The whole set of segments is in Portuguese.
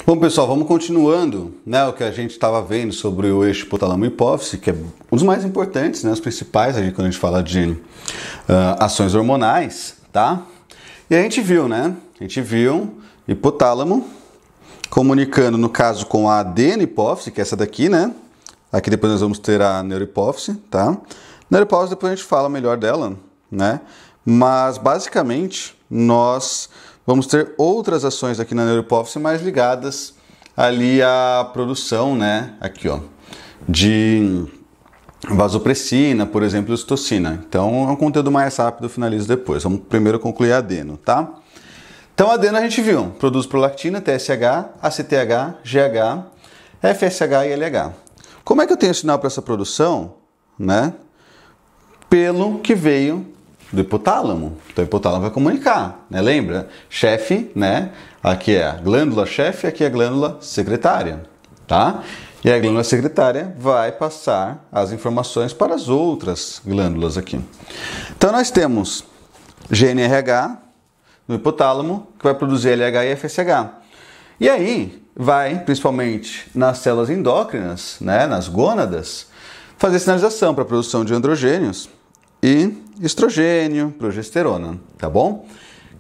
Bom, pessoal, vamos continuando, né, o que a gente estava vendo sobre o eixo hipotálamo-hipófise, que é um dos mais importantes, né, os principais quando a gente fala de ações hormonais, tá? E a gente viu, né? A gente viu hipotálamo comunicando, no caso, com a adeno-hipófise, que é essa daqui, né? Aqui depois nós vamos ter a neurohipófise, tá? Neurohipófise depois a gente fala melhor dela, né? Mas, basicamente, nós vamos ter outras ações aqui na neurohipófise mais ligadas ali à produção, né? Aqui, ó, de vasopressina, por exemplo, e ocitocina. Então, é um conteúdo mais rápido, eu finalizo depois. Vamos primeiro concluir a adeno, tá? Então, a adeno a gente viu, produz prolactina, TSH, ACTH, GH, FSH e LH. Como é que eu tenho sinal para essa produção, né? Pelo que veio do hipotálamo. Então, o hipotálamo vai comunicar, né? Lembra? Chefe, né? Aqui é a glândula chefe, aqui é a glândula secretária, tá? E a glândula secretária vai passar as informações para as outras glândulas aqui. Então, nós temos GNRH no hipotálamo, que vai produzir LH e FSH. E aí, vai, principalmente nas células endócrinas, né? Nas gônadas, fazer sinalização para a produção de androgênios e estrogênio, progesterona, tá bom?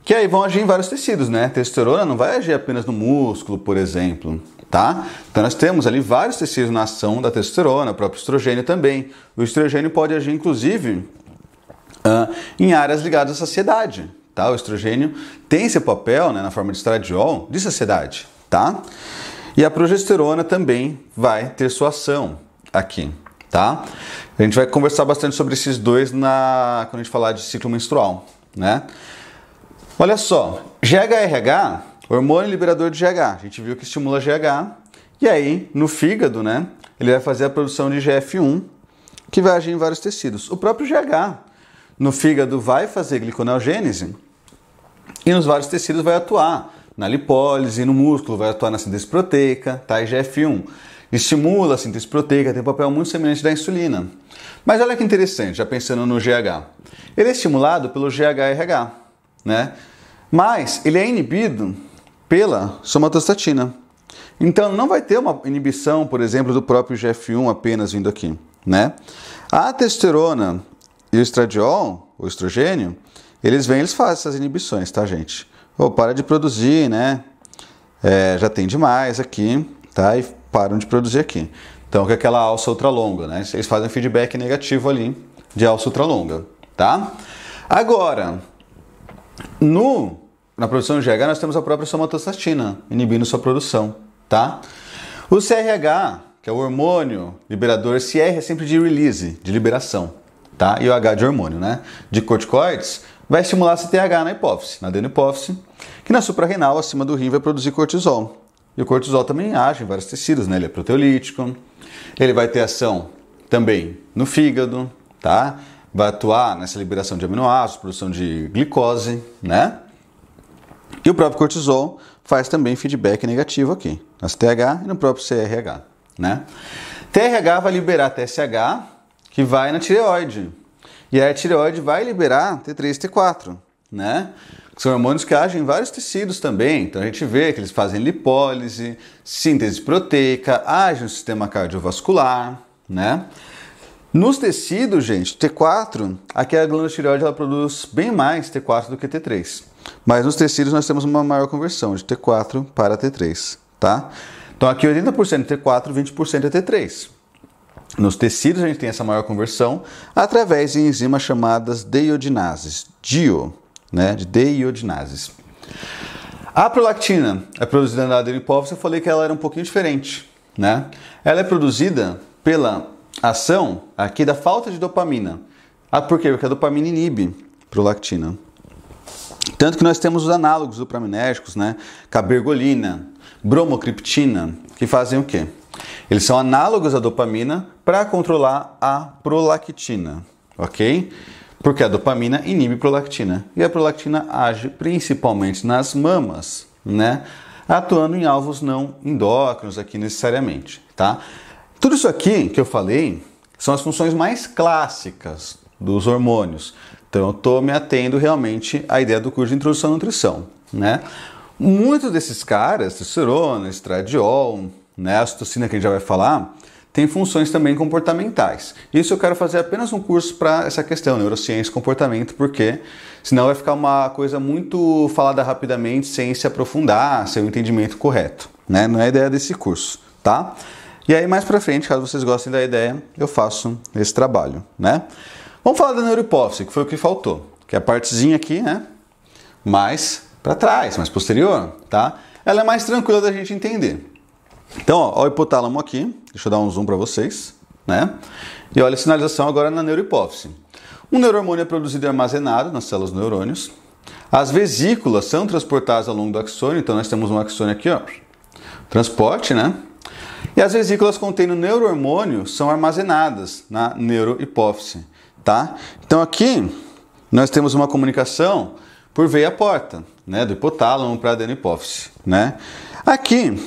Que aí vão agir em vários tecidos, né? Testosterona não vai agir apenas no músculo, por exemplo, tá? Então nós temos ali vários tecidos na ação da testosterona, o próprio estrogênio também. O estrogênio pode agir, inclusive, em áreas ligadas à saciedade, tá? O estrogênio tem seu papel, né, na forma de estradiol, de saciedade, tá? E a progesterona também vai ter sua ação aqui, tá? A gente vai conversar bastante sobre esses dois quando a gente falar de ciclo menstrual, né? Olha só, GHRH, hormônio liberador de GH, a gente viu que estimula GH, e aí no fígado, né, ele vai fazer a produção de GF1, que vai agir em vários tecidos. O próprio GH no fígado vai fazer gliconeogênese e nos vários tecidos vai atuar na lipólise, no músculo vai atuar na síntese proteica, tá? E GF1 estimula a síntese proteica, tem um papel muito semelhante da insulina. Mas olha que interessante, já pensando no GH. Ele é estimulado pelo GHRH, né? Mas ele é inibido pela somatostatina. Então não vai ter uma inibição, por exemplo, do próprio GF1 apenas vindo aqui, né? A testosterona e o estradiol, o estrogênio, eles fazem essas inibições, tá, gente? Ou para de produzir, né? Já tem demais aqui, tá? E param de produzir aqui. Então, que é aquela alça ultralonga, né? Eles fazem um feedback negativo ali de alça ultralonga, tá? Agora, na produção de GH, nós temos a própria somatostatina, inibindo sua produção, tá? O CRH, que é o hormônio liberador, esse R é sempre de release, de liberação, tá? E o H de hormônio, né? De corticoides, vai estimular a CTH na hipófise, na adenohipófise, que na suprarrenal, acima do rim, vai produzir cortisol. E o cortisol também age em vários tecidos, né? Ele é proteolítico, ele vai ter ação também no fígado, tá? Vai atuar nessa liberação de aminoácidos, produção de glicose, né? E o próprio cortisol faz também feedback negativo aqui, na CTH e no próprio CRH, né? TRH vai liberar TSH, que vai na tireoide. E aí a tireoide vai liberar T3 e T4, né? São hormônios que agem em vários tecidos também. Então a gente vê que eles fazem lipólise, síntese proteica, agem no sistema cardiovascular, né? Nos tecidos, gente, T4, aqui a glândula tireoide ela produz bem mais T4 do que T3. Mas nos tecidos nós temos uma maior conversão de T4 para T3, tá? Então aqui 80% é T4, 20% é T3. Nos tecidos a gente tem essa maior conversão através de enzimas chamadas deiodinases, né, de deiodinases. A prolactina é produzida na adenohipófise, eu falei que ela era um pouquinho diferente, né? Ela é produzida pela ação aqui da falta de dopamina. Por quê? Porque a dopamina inibe prolactina. Tanto que nós temos os análogos dopaminérgicos, né? Cabergolina, bromocriptina, que fazem o quê? Eles são análogos à dopamina para controlar a prolactina, ok? Porque a dopamina inibe prolactina. E a prolactina age principalmente nas mamas, né? Atuando em alvos não endócrinos aqui necessariamente, tá? Tudo isso aqui que eu falei são as funções mais clássicas dos hormônios. Então eu estou me atendo realmente à ideia do curso de Introdução à Nutrição, né? Muitos desses caras, testosterona, estradiol, né, a ocitocina que a gente já vai falar, tem funções também comportamentais. Isso eu quero fazer apenas um curso para essa questão, neurociência e comportamento, porque senão vai ficar uma coisa muito falada rapidamente, sem se aprofundar, sem o entendimento correto, né? Não é a ideia desse curso, tá? E aí mais pra frente, caso vocês gostem da ideia, eu faço esse trabalho, né? Vamos falar da neurohipófise, que foi o que faltou, que é a partezinha aqui, né? Mais para trás, mais posterior, tá? Ela é mais tranquila da gente entender. Então, ó, o hipotálamo aqui, deixa eu dar um zoom para vocês, né? E olha a sinalização agora na neurohipófise. Um neurohormônio é produzido e armazenado nas células dos neurônios. As vesículas são transportadas ao longo do axônio, então nós temos um axônio aqui, ó, transporte, né? E as vesículas contendo neurohormônio são armazenadas na neurohipófise, tá? Então aqui nós temos uma comunicação por veia porta, né? Do hipotálamo para a adenohipófise, né? Aqui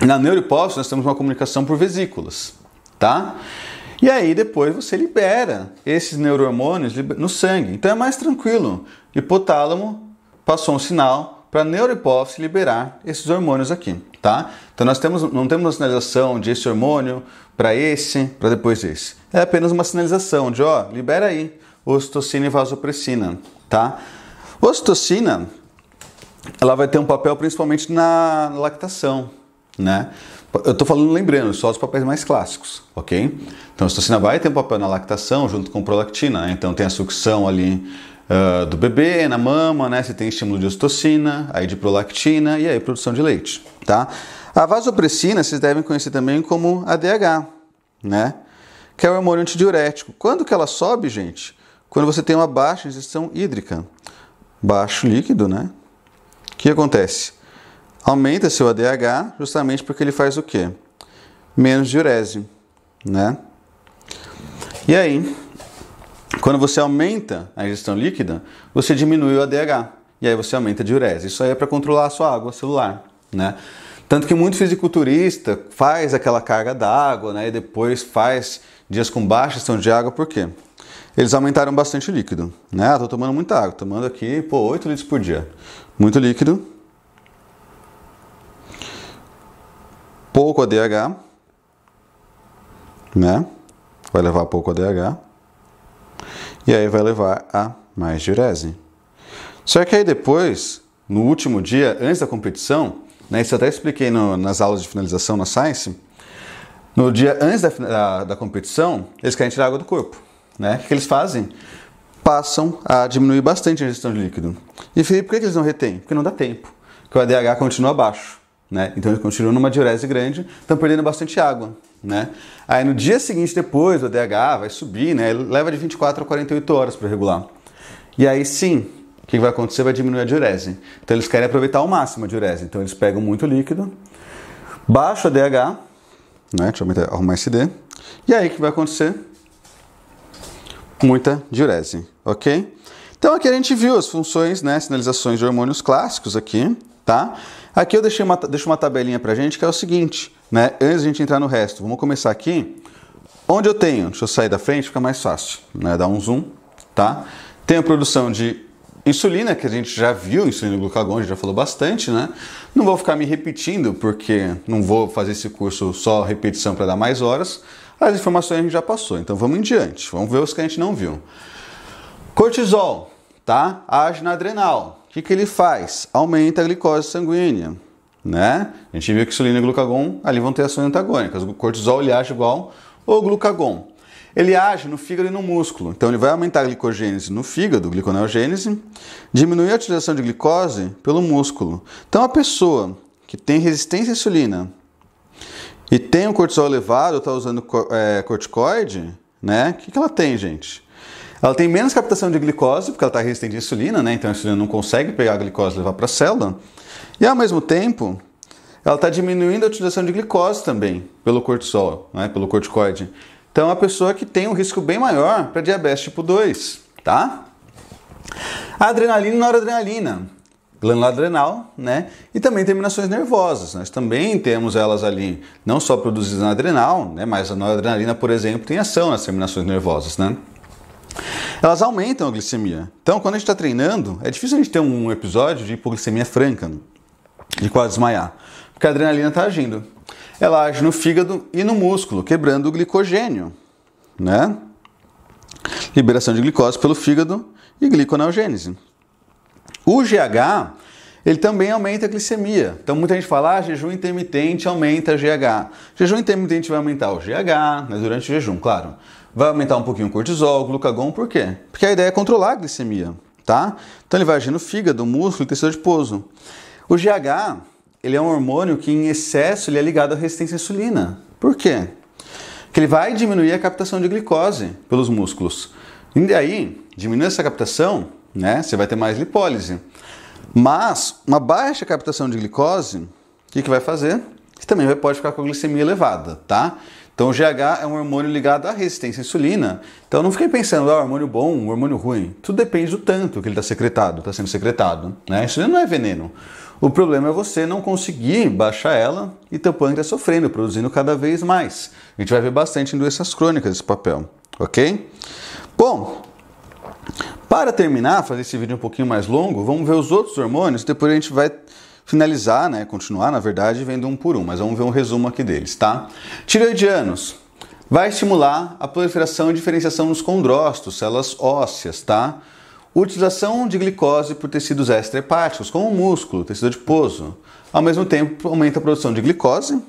na neurohipófise nós temos uma comunicação por vesículas, tá? E aí depois você libera esses neurohormônios no sangue. Então é mais tranquilo. Hipotálamo passou um sinal para a neurohipófise liberar esses hormônios aqui, tá? Então nós não temos uma sinalização de esse hormônio para depois esse. É apenas uma sinalização de, ó, libera aí ocitocina e vasopressina, tá? Ocitocina, ela vai ter um papel principalmente na lactação, né? Eu estou falando, lembrando, só os papéis mais clássicos, ok? Então a ocitocina vai ter um papel na lactação junto com prolactina, né? Então tem a sucção ali do bebê na mama, né? Você tem estímulo de ocitocina, aí de prolactina e aí produção de leite, tá? A vasopressina vocês devem conhecer também como ADH, né? Que é o hormônio antidiurético. Quando que ela sobe, gente? Quando você tem uma baixa ingestão hídrica, baixo líquido, né? O que acontece? Aumenta seu ADH justamente porque ele faz o quê? Menos diurese, né? E aí, quando você aumenta a ingestão líquida, você diminui o ADH. E aí você aumenta a diurese. Isso aí é para controlar a sua água celular, né? Tanto que muito fisiculturista faz aquela carga d'água, né? E depois faz dias com baixa ingestão de água, por quê? Eles aumentaram bastante o líquido, né? Tô tomando muita água, tomando aqui, 8 litros por dia. Muito líquido. Pouco ADH, né? Vai levar pouco ADH. E aí vai levar a mais diurese. Só que aí depois, no último dia, antes da competição, né? Isso eu até expliquei nas aulas de finalização na Science. No dia antes da competição, eles querem tirar água do corpo, né? O que eles fazem? Passam a diminuir bastante a ingestão de líquido. E Felipe, por que eles não retêm? Porque não dá tempo. Porque o ADH continua baixo. Né? Então eles continuam numa diurese grande, estão perdendo bastante água, né? Aí no dia seguinte depois o ADH vai subir, né? Ele leva de 24 a 48 horas para regular. E aí sim, o que vai acontecer? Vai diminuir a diurese. Então eles querem aproveitar ao máximo a diurese. Então eles pegam muito líquido, baixa o ADH, né? Deixa eu arrumar esse D. E aí o que vai acontecer? Muita diurese, ok? Então aqui a gente viu as funções, né? Sinalizações de hormônios clássicos aqui, tá? Aqui eu deixo uma tabelinha pra gente que é o seguinte, né? Antes de a gente entrar no resto, vamos começar aqui. Onde eu tenho, deixa eu sair da frente, fica mais fácil, né? Dar um zoom, tá? Tenho a produção de insulina, que a gente já viu, insulina e glucagon, a gente já falou bastante, né? Não vou ficar me repetindo, porque não vou fazer esse curso só repetição para dar mais horas. As informações a gente já passou, então vamos em diante. Vamos ver os que a gente não viu. Cortisol, tá? Age na adrenal. O que ele faz? Aumenta a glicose sanguínea, né? A gente viu que insulina e glucagon ali vão ter ações antagônicas. O cortisol ele age igual o glucagon. Ele age no fígado e no músculo. Então ele vai aumentar a glicogênese no fígado, gliconeogênese, diminuir a utilização de glicose pelo músculo. Então a pessoa que tem resistência à insulina e tem um cortisol elevado, está usando corticoide, né? O que ela tem, gente? Ela tem menos captação de glicose, porque ela está resistente à insulina, né? Então a insulina não consegue pegar a glicose e levar para a célula. E ao mesmo tempo, ela está diminuindo a utilização de glicose também, pelo cortisol, né? Pelo corticoide. Então é uma pessoa que tem um risco bem maior para diabetes tipo 2, tá? A adrenalina e noradrenalina, glândula adrenal, né? E também terminações nervosas. Nós também temos elas ali, não só produzidas na adrenal, né? Mas a noradrenalina, por exemplo, tem ação nas terminações nervosas, né? Elas aumentam a glicemia. Então, quando a gente está treinando, é difícil a gente ter um episódio de hipoglicemia franca, de quase desmaiar? Porque a adrenalina está agindo. Ela age no fígado e no músculo, quebrando o glicogênio, né? Liberação de glicose pelo fígado e gliconeogênese. O GH, ele também aumenta a glicemia. Então muita gente fala, jejum intermitente aumenta GH. Jejum intermitente vai aumentar o GH, né, durante o jejum, claro. Vai aumentar um pouquinho o cortisol, o glucagon, por quê? Porque a ideia é controlar a glicemia, tá? Então ele vai agir no fígado, músculo e tecido adiposo. O GH, ele é um hormônio que em excesso ele é ligado à resistência à insulina. Por quê? Porque ele vai diminuir a captação de glicose pelos músculos. E daí, diminuindo essa captação, né, você vai ter mais lipólise. Mas uma baixa captação de glicose, o que vai fazer? Você também pode ficar com a glicemia elevada, tá? Então o GH é um hormônio ligado à resistência à insulina. Então não fiquem pensando, hormônio bom, hormônio ruim. Tudo depende do tanto que ele está sendo secretado, né? A insulina não é veneno. O problema é você não conseguir baixar ela e teu pâncreas sofrendo, produzindo cada vez mais. A gente vai ver bastante em doenças crônicas esse papel, ok? Bom, para terminar, fazer esse vídeo um pouquinho mais longo, vamos ver os outros hormônios, depois a gente vai finalizar, né, continuar, na verdade, vendo um por um, mas vamos ver um resumo aqui deles, tá? Tireoidianos, vai estimular a proliferação e diferenciação dos condrócitos, células ósseas, tá? Utilização de glicose por tecidos extrahepáticos, como o músculo, tecido adiposo. Ao mesmo tempo, aumenta a produção de glicose,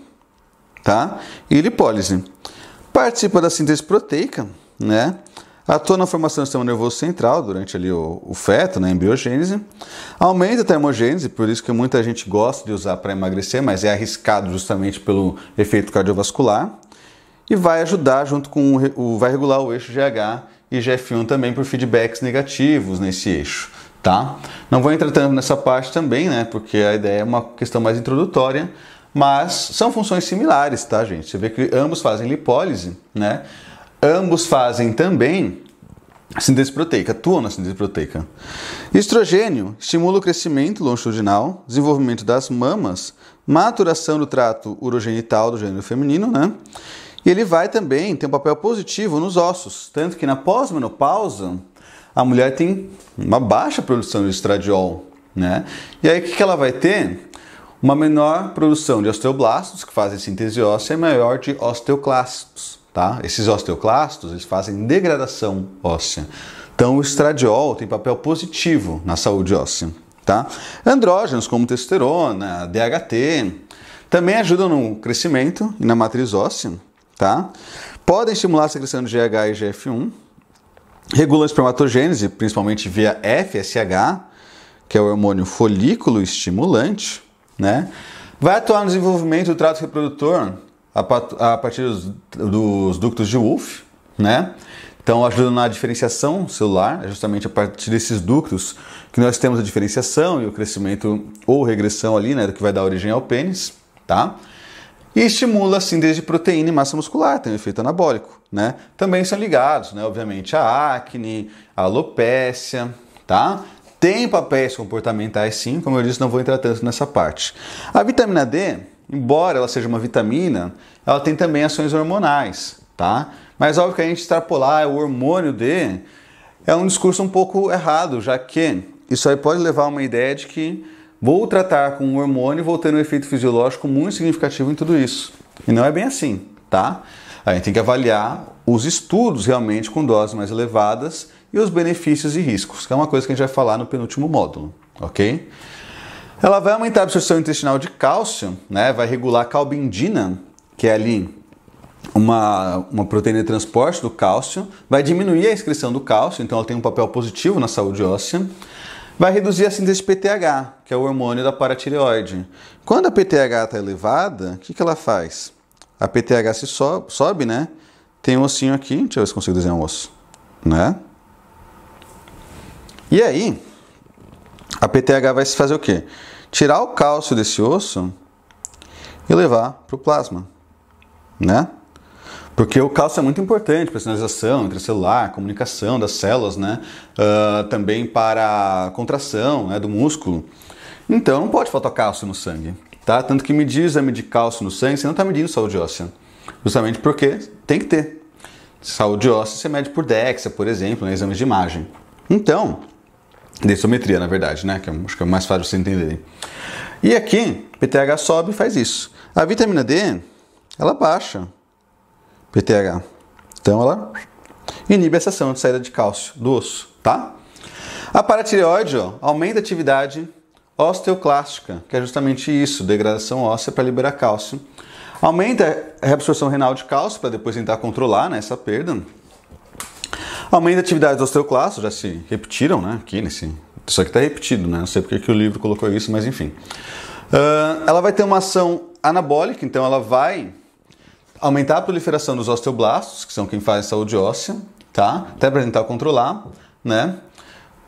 tá? E lipólise. Participa da síntese proteica, né? Atua na formação do sistema nervoso central durante ali o feto, né, a embriogênese. Aumenta a termogênese, por isso que muita gente gosta de usar para emagrecer, mas é arriscado justamente pelo efeito cardiovascular. E vai ajudar junto com vai regular o eixo GH e GF1 também por feedbacks negativos nesse eixo, tá? Não vou entrar tanto nessa parte também, né, porque a ideia é uma questão mais introdutória, mas são funções similares, tá, gente? Você vê que ambos fazem lipólise, né? Ambos fazem também síntese proteica, atuam na síntese proteica. Estrogênio estimula o crescimento longitudinal, desenvolvimento das mamas, maturação do trato urogenital do gênero feminino, né? E ele vai também ter um papel positivo nos ossos, tanto que na pós-menopausa a mulher tem uma baixa produção de estradiol, né? E aí o que ela vai ter? Uma menor produção de osteoblastos, que fazem síntese óssea, e maior de osteoclastos, tá? Esses osteoclastos, eles fazem degradação óssea. Então o estradiol tem papel positivo na saúde óssea, tá? Andrógenos como testosterona, DHT, também ajudam no crescimento e na matriz óssea, tá? Podem estimular a secreção de GH e GF1, regulam a espermatogênese, principalmente via FSH, que é o hormônio folículo estimulante, né? Vai atuar no desenvolvimento do trato reprodutor a partir dos ductos de Wolff, né? Então ajuda na diferenciação celular, é justamente a partir desses ductos que nós temos a diferenciação e o crescimento ou regressão ali, né, do que vai dar origem ao pênis, tá? E estimula a síntese de proteína e massa muscular, tem um efeito anabólico, né? Também são ligados, né, obviamente, à acne, à alopécia, tá? Tem papéis comportamentais sim, como eu disse, não vou entrar tanto nessa parte. A vitamina D, embora ela seja uma vitamina, ela tem também ações hormonais, tá? Mas óbvio que a gente extrapolar o hormônio D é um discurso um pouco errado, já que isso aí pode levar a uma ideia de que vou tratar com um hormônio e vou ter um efeito fisiológico muito significativo em tudo isso. E não é bem assim, tá? A gente tem que avaliar os estudos realmente com doses mais elevadas e os benefícios e riscos, que é uma coisa que a gente vai falar no penúltimo módulo, ok? Ela vai aumentar a absorção intestinal de cálcio, né? Vai regular a calbindina, que é ali uma proteína de transporte do cálcio, vai diminuir a excreção do cálcio, então ela tem um papel positivo na saúde óssea. Vai reduzir a síntese de PTH, que é o hormônio da paratireoide. Quando a PTH está elevada, o que ela faz? A PTH se sobe, né? Tem um ossinho aqui, deixa eu ver se consigo desenhar um osso, né? E aí, a PTH vai se fazer o quê? Tirar o cálcio desse osso e levar para o plasma, né? Porque o cálcio é muito importante para a sinalização intracelular, comunicação das células, né? Também para a contração, né, do músculo. Então não pode faltar cálcio no sangue, tá? Tanto que medir exame de cálcio no sangue, você não está medindo saúde óssea. Justamente porque tem que ter. Saúde óssea você mede por DEXA, por exemplo, né, exames de imagem. Então, Densometria, na verdade, né? Que acho que é mais fácil de você entender. E aqui, PTH sobe e faz isso. A vitamina D, ela baixa PTH. Então ela inibe essa ação de saída de cálcio do osso, tá? A paratireoide, ó, aumenta a atividade osteoclástica, que é justamente isso, degradação óssea para liberar cálcio. Aumenta a reabsorção renal de cálcio para depois tentar controlar, né, essa perda. Aumenta a atividade dos osteoclastos, já se repetiram, né? Aqui nesse. Isso aqui está repetido, né? Não sei porque que o livro colocou isso, mas enfim. Ela vai ter uma ação anabólica, então ela vai aumentar a proliferação dos osteoblastos, que são quem faz a saúde óssea, tá? Até para tentar controlar, né?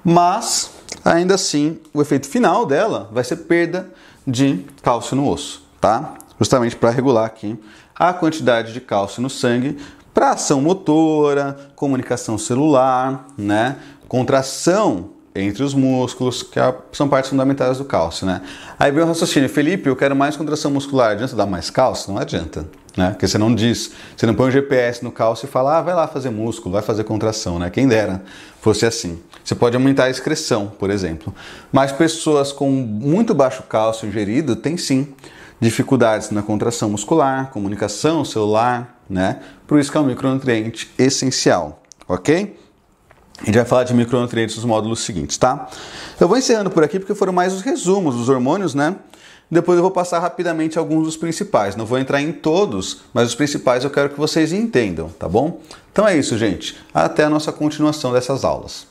Mas, ainda assim, o efeito final dela vai ser perda de cálcio no osso, tá? Justamente para regular aqui a quantidade de cálcio no sangue para ação motora, comunicação celular, né? Contração entre os músculos, que são partes fundamentais do cálcio, né? Aí vem o raciocínio, Felipe, eu quero mais contração muscular, adianta dar mais cálcio? Não adianta, né? Porque você não diz, você não põe um GPS no cálcio e fala, vai lá fazer músculo, vai fazer contração, né? Quem dera fosse assim. Você pode aumentar a excreção, por exemplo. Mas pessoas com muito baixo cálcio ingerido têm sim dificuldades na contração muscular, comunicação celular, né? Por isso que é um micronutriente essencial, ok? A gente vai falar de micronutrientes nos módulos seguintes, tá? Eu vou encerrando por aqui porque foram mais os resumos dos hormônios, né? Depois eu vou passar rapidamente alguns dos principais. Não vou entrar em todos, mas os principais eu quero que vocês entendam, tá bom? Então é isso, gente. Até a nossa continuação dessas aulas.